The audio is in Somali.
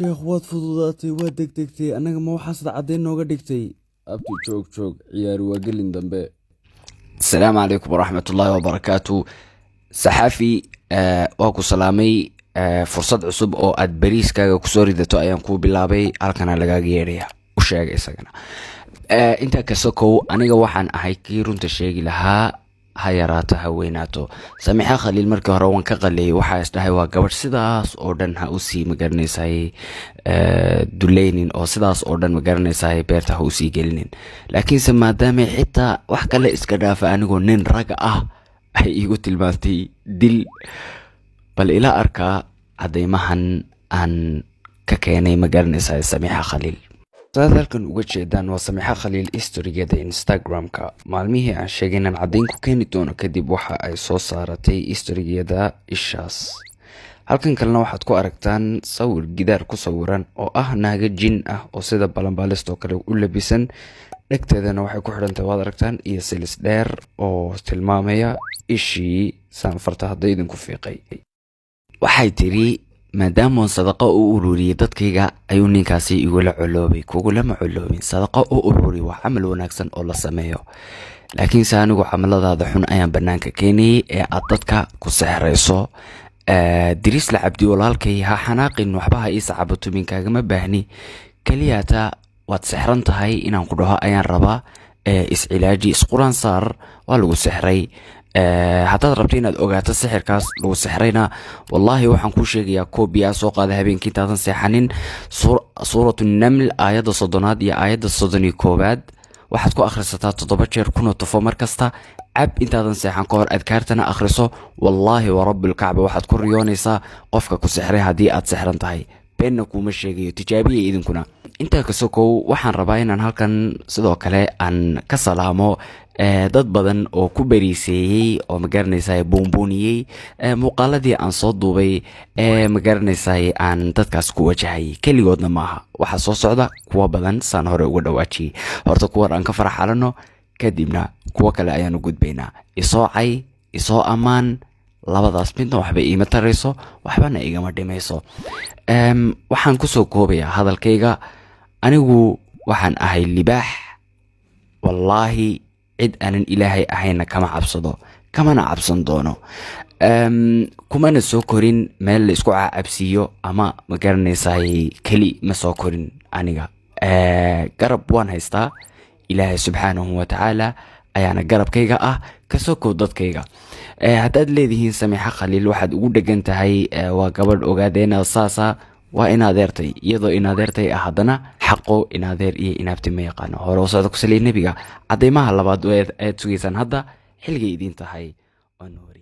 sheekh waad fududaatay waad degdegtay annaga ma waxaasad caddayn nooga dhigtay abti joog ciyaari waa gelin dambe. السلام عليكم ورحمة الله وبركاته. صحافي واكو سلامي فرصة عصب او اد بريس كاغا كسوري داتو ايان كو بلابي halkana laga geeriya u sheegay isagana inta ka soko aniga waxaan ahay kii runta sheegi lahaa ha yaraata ha weynaato. Samiixa Khaliil markii hore waan ka qalay waxa isdhahay waa gabadh sidaas oo dhan ha u sii magaranaysaa dulaynin oo sidaas oo dhan magaranaysaa beerta ha u sii gelinin, laakiin maadaama xitaa wax kale iska dhaafa anigoo nin rag ah ay igu tilmaantay dil bal ila arka cadeymahan aan ka keenay magaranaysaa Samiixa Khaliil. halkan uga jeedaan waa Samiixa Khaliil historygeeda Instagram-ka. maalmihii aan sheegay inaan caddayn ku keeni doono kadib waxa ay soo saaratay historygeeda ishaas. halkan kalena waxaad ku aragtaan sawir gidaar ku sawiran oo ah naaga jin ah oo sida balanbaalistoo kale u labisan, dhegteedana waxay ku xidhantahay waad aragtaan iyo silis dheer oo tilmaamaya ishii saanfarta hadda idinku fiiqay. waxay tiri maadaama sadaqa u ururiyay dadkayga ayuu ninkaasi igula coloobay. kugulama coloobin, sadaqa u ururi waa camal wanaagsan oo la sameeyo, laakiin se anigu camaladaada xun ayaan banaanka keenayay ee aad dadka ku sexrayso. diris la cabdi walaalkay ha xanaaqin, waxba ha ii sacabato, minkaagama baahni, kaliyaata waad sexran tahay inaan ku dhaho ayaan rabaa. iscilaaji isquraan saar, waa lagu sexray. haddaad rabto inaad ogaato sixirkaas lagu sixrayna wallahi waxaan kuu sheegayaa koobiyaa soo qaada habeenkii intaadan seexanin suuratu naml aayadda 30 iyo aayadda 31 waxaad ku akhrisataa 7 jeer kuna tufo mar kasta. cab intaadan seexan ka hor adkaartana akhriso. wallahi wa rabbil kacba waxaad ku riyoonaysaa qofka ku sixray haddii aad sixran tahay. beenna kuuma sheegayo, tijaabiya idinkuna. intaa ka sokow waxaan rabaa inaan halkan sidoo kale aan ka salaamo dad badan oo ku bariiseeyay oo magaranaysaa buunbuuniyay muuqaaladii aan soo duubay magaranaysaa aan dadkaas ku wajahayay. keligoodna maaha, waxaa soo socda kuwa badan saan hore uga dhawaajiyay. horta kuwan aan ka faraxalano, kadibna kuwa kale ayaan u gudbaynaa. isoo cay, isoo ammaan, labadaas midna waxba iima tarayso, waxbana igama dhimayso. waxaan kusoo koobayaa hadalkayga, anigu waxaan ahay libaax. wallaahi cid aanan ilaahay ahayna kama cabsado, kamana cabsan doono. kumana soo korin meel la isku cabsiiyo ama magaranaysaa keli ma soo korin aniga. garab waan haystaa, ilaahay subxaanahu wa tacaala ayaana garabkayga ah ka sokow dadkayga. haddaad leedihiin Samiixa Khaliil waxaad ugu dhegan tahay waa gabadh ogaadeena saasa, waa inadeertay. iyadoo inadeertay ah haddana xaqo inadeer iyo inaabti ma yaqaano. hore u socda ku salay nebiga. cadeymaha labaad ee aad sugaysaan hadda xilligay idiin tahay oo noori.